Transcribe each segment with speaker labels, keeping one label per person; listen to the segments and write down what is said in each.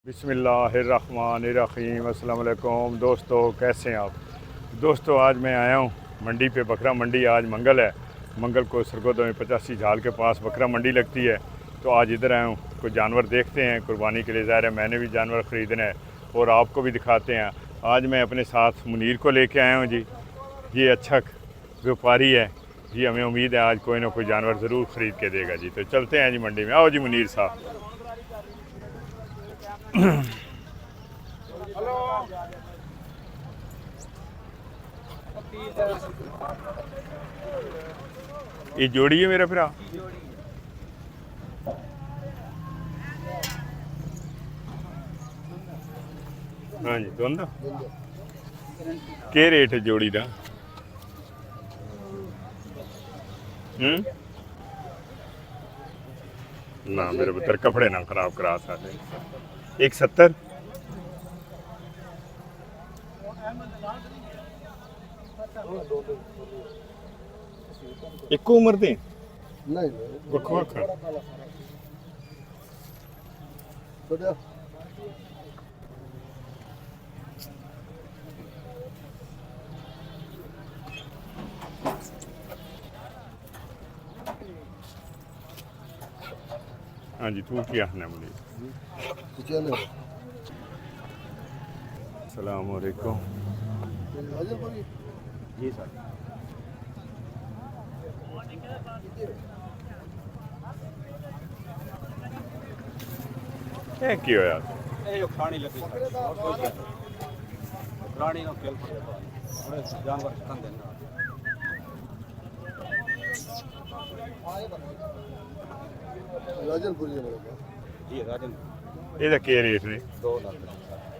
Speaker 1: बिस्मिल्लाहिर्रहमानिर्रहीम। अस्सलाम वालेकुम दोस्तों, कैसे हैं आप दोस्तों। आज मैं आया हूँ मंडी पे, बकरा मंडी। आज मंगल है, मंगल को सरगोदा में 85 झाल के पास बकरा मंडी लगती है। तो आज इधर आया हूँ, कुछ जानवर देखते हैं कुर्बानी के लिए। ज़ाहिर है मैंने भी जानवर ख़रीदना है और आपको भी दिखाते हैं। आज मैं अपने साथ मुनीर को लेके आया हूँ जी। ये अच्छा व्यापारी है जी, हमें उम्मीद है आज कोई ना कोई जानवर ज़रूर ख़रीद के देगा जी। तो चलते हैं जी मंडी में। आओ जी मुनीर साहब। ये जोड़ी है मेरा भरा। हाँ जी, दोनों के रेट है जोड़ी का? ना मेरे पुत्र कपड़े ना खराब करा सारे। 170 ਇੱਕੋ ਉਮਰ ਦੇ?
Speaker 2: ਨਹੀਂ
Speaker 1: ਵੱਖੋ ਵੱਖ।
Speaker 2: ਛੋਟਾ
Speaker 1: हाँ जी, तू क्या है मुझे?
Speaker 2: चलो
Speaker 1: अस्सलाम वालेकुम
Speaker 2: जी सर।
Speaker 1: ਇਹ ਕੀ ਹੋਇਆ?
Speaker 3: ਇਹ ਜੋ ਖਾਣੀ ਲੱਗੀ ਪ੍ਰਾਣੀ ਨੂੰ ਖੇਲ ਪੜੇ ਬੜੇ ਜਾਨਵਰ ਖਾਂਦੇ ਨੇ।
Speaker 2: ਰਾਜਨਪੁਰੀ ਦਾ ਬੜਾ
Speaker 3: ਇਹ ਰਾਜਨ
Speaker 1: ਇਹਦਾ ਕੀ ਰੇਟ ਨੇ?
Speaker 3: 2 ਲੱਖ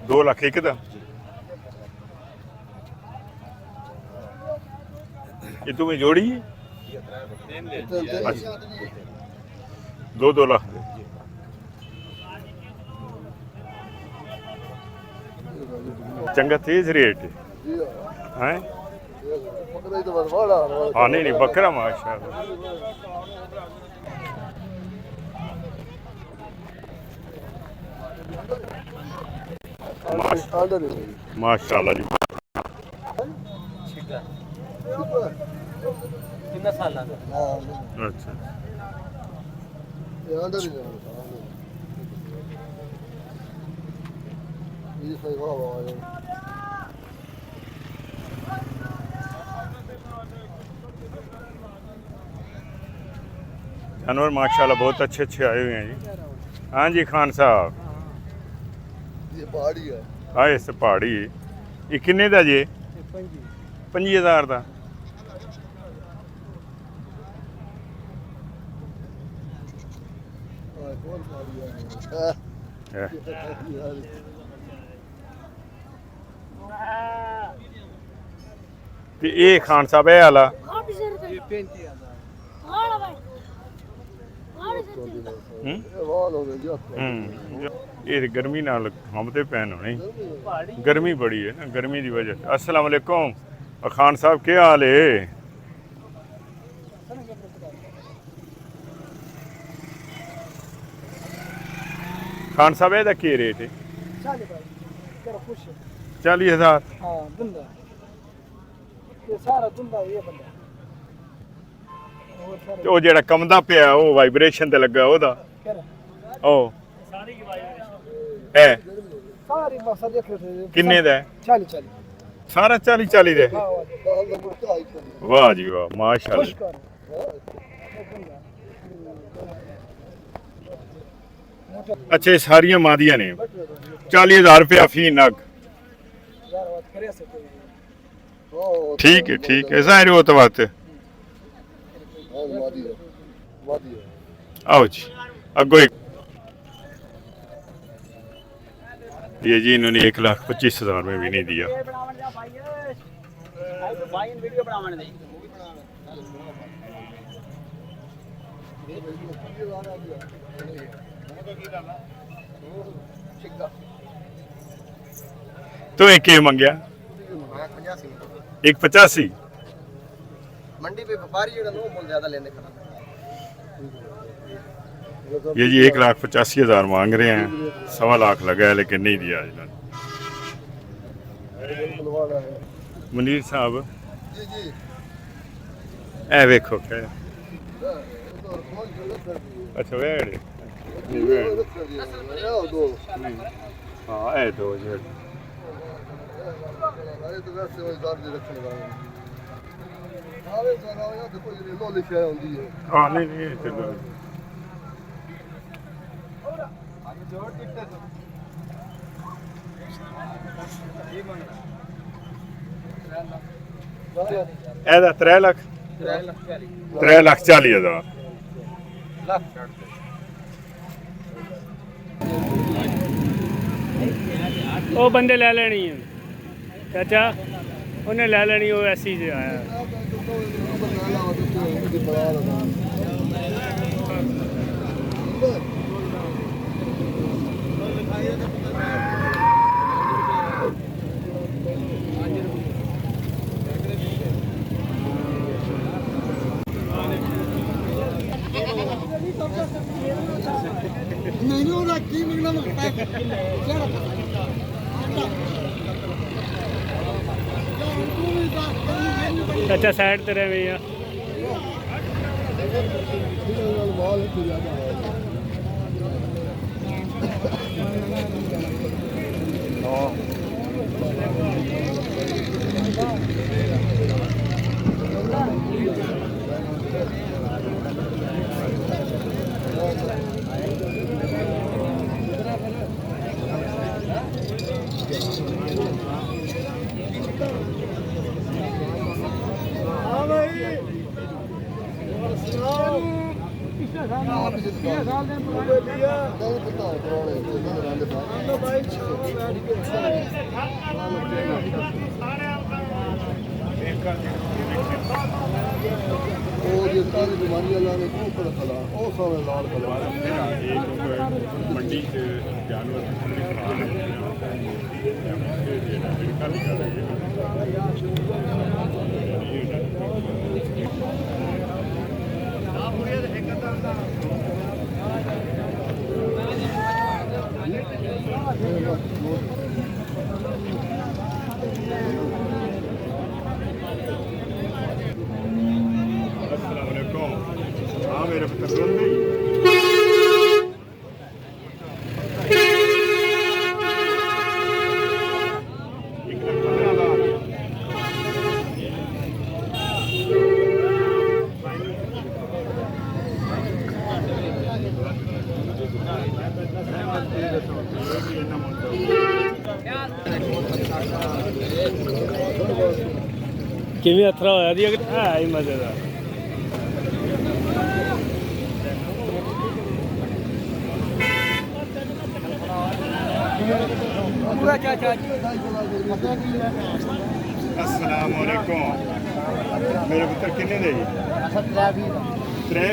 Speaker 1: 2 ਲੱਖ ਇੱਕ ਦਾ? ਇਹ ਤੂੰ जोड़ी है? अच्छा, 2 लाख दे। चंगा तेज रेट है हैं?
Speaker 2: ਪਕੜਾ ਹੀ ਤਾਂ ਬਸ ਵਾਲਾ
Speaker 1: हाँ नहीं बकरा माशाल्लाह।
Speaker 2: ਆਰਡਰ ਹੈ
Speaker 1: माशाल्लाह जी।
Speaker 3: ਕਿੰਨਾ ਸਾਲਾਂ ਦਾ?
Speaker 2: ਹਾਂ
Speaker 1: अच्छा
Speaker 2: ਇਹ ਆਰਡਰ ਹੀ ਹੈ ਇਹ ਸਹੀ ਵਾਹ ਵਾਹ
Speaker 1: जानवर माशाल्लाह बहुत अच्छे अच्छे आए हुए हैं जी। हाँ जी खान साहब,
Speaker 2: ਇਹ ਪਹਾੜੀ ਹੈ
Speaker 1: आए इस पहाड़ी ये किन्ने दा जी? 25,000 ਦਾ।
Speaker 2: ਹਾਂ ਕੋਲ ਪਹਾੜੀ ਹੈ
Speaker 1: ਤੇ ਇਹ ਖਾਨ ਸਾਹਿਬ ਇਹ ਵਾਲਾ
Speaker 3: ਇਹ 35000
Speaker 1: ਹੂੰ
Speaker 2: ਇਹ ਵਾਲ ਹੋ ਗਏ ਜੀ
Speaker 1: ਇਹ गर्मी नाल हम ते पैन होने। गर्मी बड़ी है ना, गर्मी की वजह से। अस्सलाम वालेकुम खान साहब, क्या हाल है? खान साहब ਇਹਦਾ ਕੀ रेट है? 40,000।
Speaker 2: ਹਾਂ ਦੁੰਦਾ ਇਹ ਸਾਰਾ ਦੁੰਦਾ ਇਹ ਬੰਦਾ
Speaker 1: ਤੇ ਉਹ ਜਿਹੜਾ ਕੰਮਦਾ ਪਿਆ ਉਹ ਵਾਈਬ੍ਰੇਸ਼ਨ ਤੇ ਲੱਗਾ ਉਹਦਾ ਉਹ ਹੈ
Speaker 2: ਸਾਰੀ ਮਸਾ ਦੇਖ ਰਹੇ
Speaker 1: ਕਿੰਨੇ ਦਾ ਹੈ?
Speaker 2: 40
Speaker 1: ਸਾਰਾ 40 ਦਾ ਹੈ?
Speaker 2: ਹਾਂ
Speaker 1: ਵਾਹ ਜੀ ਵਾਹ ਮਾਸ਼ਾਅੱਲਾ। अच्छा ये सारियां मादियां ने। 40,000 रुपया फी नग। ठीक है ज़ाहिर हो तो बात। आओ जी अगो ये जी इन्होंने 1,25,000 में भी नहीं दिया। तो एक मंगया? 1,85।
Speaker 3: ਮੰਡੀ पे व्यापारी ਜਿਹੜਾ ਨੂੰ ਮੁੱਲ ਜ਼ਿਆਦਾ ਲੈਂਦੇ ਖੜਾ
Speaker 1: ये जी 1,85,000 मांग रहे हैं, 1.25 लाख लगा है लेकिन नहीं दिया इन्होंने। मुनीर साहब ए वेखो क्या अच्छा वेड़ हाँ ए दो जी हाँ नहीं नहीं चलो ਇਹਦਾ 3 ਲੱਖ 3,40,000
Speaker 2: ਉਹ ਬੰਦੇ ਲੈ ਲੈਣੀ ਹੈ ਚਾਚਾ, ਉਹਨੇ ਲੈ ਲੈਣੀ, ਉਹ ਐਸੀ ਜਿਹਾ ਆਇਆ।
Speaker 3: नहीं ਉਹਦਾ ਕੀ ਮੰਗਣਾ
Speaker 2: ਚਾਚਾ ਸਾਈਡ ਤੇ ਰਹੇ ਆ।
Speaker 1: मंडी से जानवर हाँ मेरे पुत्र नहीं
Speaker 2: ਕਿਵੇਂ ਅਥਰਾ ਹੋਇਆ ਦੀ ਹੈ ਹੀ ਮਜ਼ੇਦਾਰ।
Speaker 1: अस्सलाम वालेकुम मेरे पुत्र किन्ने दे जी 3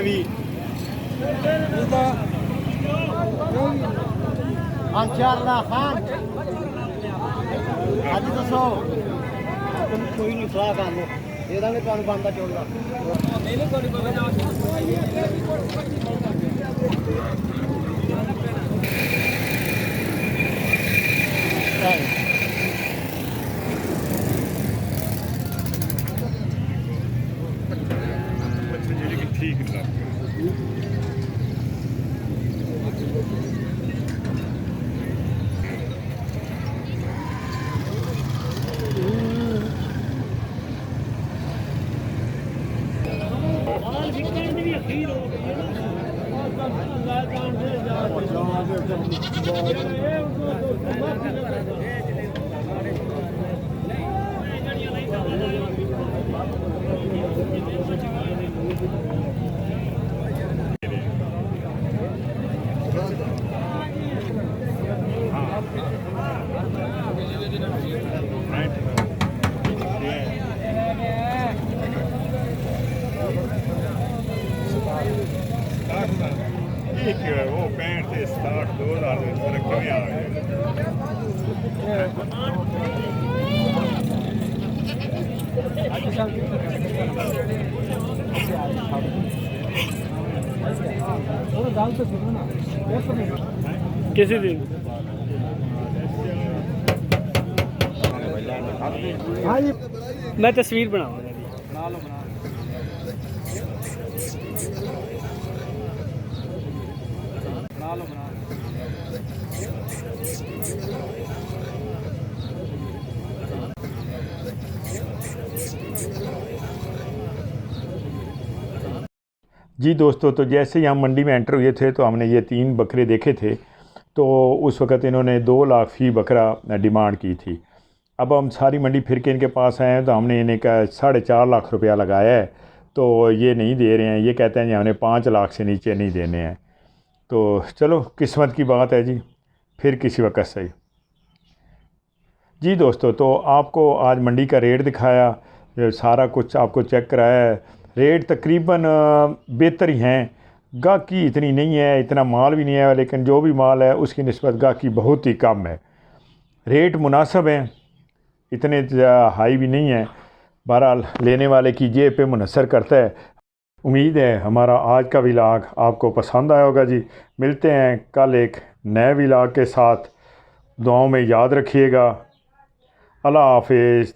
Speaker 3: ਅੱਜ ਦੱਸੋ ਕੋਈ ਨਹੀਂ ਸਲਾਹ ਕਰ ਲਓ ਦੇ ਦਾਂਗੇ ਤੁਹਾਨੂੰ ਬੰਦਾ ਚੋਲਦਾ ਨਹੀਂ ਕੋਈ
Speaker 1: ठीक है वो 65 से 60 2000 में फर्क कमी आ गया।
Speaker 3: ਗੱਲ ਤਾਂ ਸੁਣੋ ਨਾ
Speaker 2: किसी दिन
Speaker 3: ਹਾਂ ਜੀ
Speaker 2: मैं तस्वीर बनाऊंगा
Speaker 3: ਬਣਾ ਲਓ ਬਣਾ ਲਓ
Speaker 1: जी दोस्तों, तो जैसे ही हम मंडी में एंटर हुए थे तो हमने ये 3 बकरे देखे थे। तो उस वक़्त इन्होंने 2 लाख फ़ी बकरा डिमांड की थी। अब हम सारी मंडी फिर के इनके पास आए हैं तो हमने इन्हें का 4.5 लाख रुपया लगाया है। तो ये नहीं दे रहे हैं, ये कहते हैं जी हमने 5 लाख से नीचे नहीं देने हैं। तो चलो किस्मत की बात है जी, फिर किसी वक्त सही। जी दोस्तों, तो आपको आज मंडी का रेट दिखाया, सारा कुछ आपको चेक कराया है। रेट तकरीबन बेहतर ही हैं, गाहकी इतनी नहीं है, इतना माल भी नहीं है, लेकिन जो भी माल है उसकी निस्बत गाहकी बहुत ही कम है। रेट मुनासिब हैं, इतने हाई भी नहीं है। बहरहाल लेने वाले की जेब पे मुनसर करता है। उम्मीद है हमारा आज का व्लॉग आपको पसंद आया होगा जी। मिलते हैं कल एक नए व्लॉग के साथ। दुआओं में याद रखिएगा। अल्लाह हाफिज़।